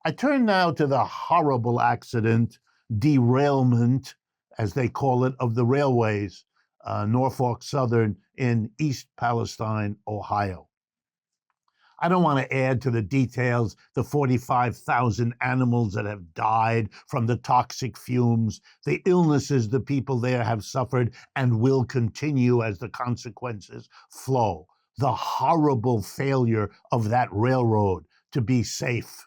I turn now to the horrible accident, derailment, as they call it, of the railways, Norfolk Southern in East Palestine, Ohio. I don't want to add to the details the 45,000 animals that have died from the toxic fumes, the illnesses the people there have suffered and will continue as the consequences flow, the horrible failure of that railroad to be safe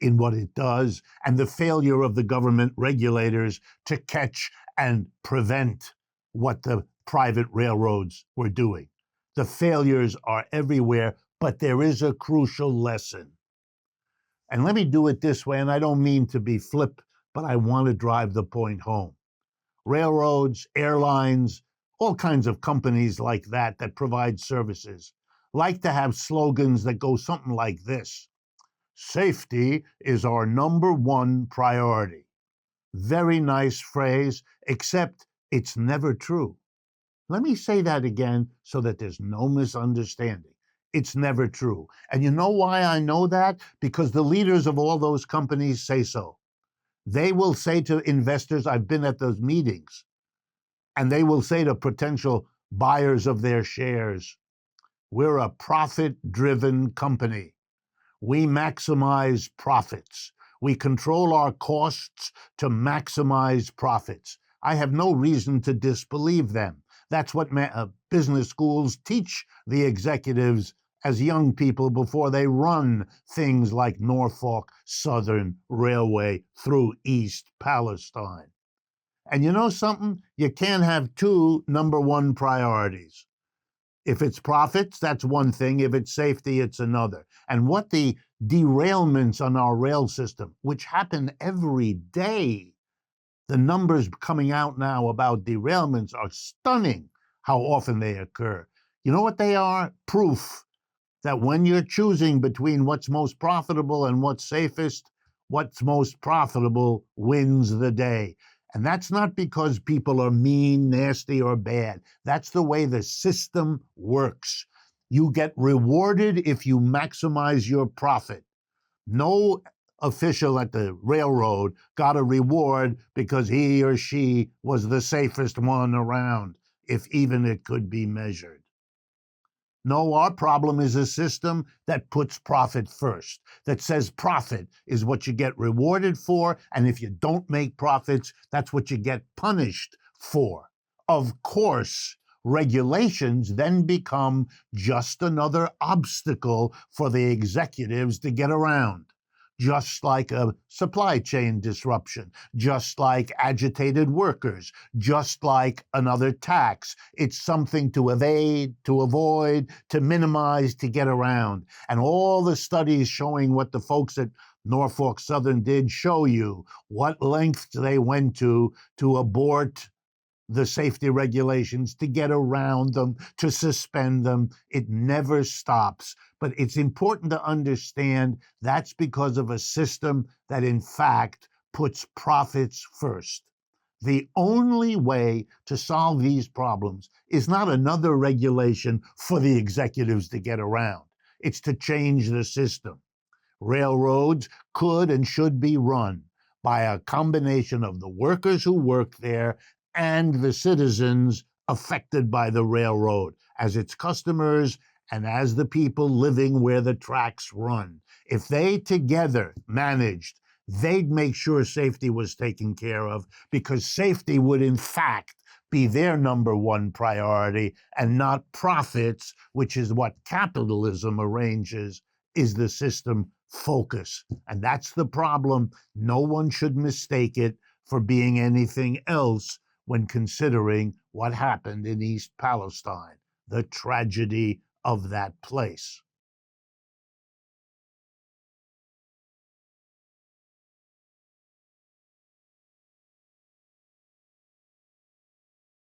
in what it does, and the failure of the government regulators to catch and prevent what the private railroads were doing. The failures are everywhere, but there is a crucial lesson. And let me do it this way, and I don't mean to be flip, but I want to drive the point home. Railroads, airlines, all kinds of companies like that provide services like to have slogans that go something like this: safety is our number one priority. Very nice phrase, except it's never true. Let me say that again so that there's no misunderstanding. It's never true. And you know why I know that? Because the leaders of all those companies say so. They will say to investors, I've been at those meetings, and they will say to potential buyers of their shares, we're a profit-driven company. We maximize profits. We control our costs to maximize profits. I have no reason to disbelieve them. That's what business schools teach the executives as young people before they run things like Norfolk Southern Railway through East Palestine. And you know something? You can't have two number one priorities. If it's profits, that's one thing. If it's safety, it's another. And what the derailments on our rail system, which happen every day, the numbers coming out now about derailments are stunning how often they occur. You know what they are? Proof that when you're choosing between what's most profitable and what's safest, what's most profitable wins the day. And that's not because people are mean, nasty, or bad. That's the way the system works. You get rewarded if you maximize your profit. No official at the railroad got a reward because he or she was the safest one around, if even it could be measured. No, our problem is a system that puts profit first, that says profit is what you get rewarded for, and if you don't make profits, that's what you get punished for. Of course, regulations then become just another obstacle for the executives to get around. Just like a supply chain disruption, just like agitated workers, just like another tax. It's something to evade, to avoid, to minimize, to get around. And all the studies showing what the folks at Norfolk Southern did show you what lengths they went to abort the safety regulations, to get around them, to suspend them. It never stops. But it's important to understand that's because of a system that, in fact, puts profits first. The only way to solve these problems is not another regulation for the executives to get around. It's to change the system. Railroads could and should be run by a combination of the workers who work there and the citizens affected by the railroad as its customers and as the people living where the tracks run. If they together managed, they'd make sure safety was taken care of, because safety would in fact be their number one priority and not profits, which is what capitalism arranges is the system focus. And that's the problem. No one should mistake it for being anything else when considering what happened in East Palestine, the tragedy of that place.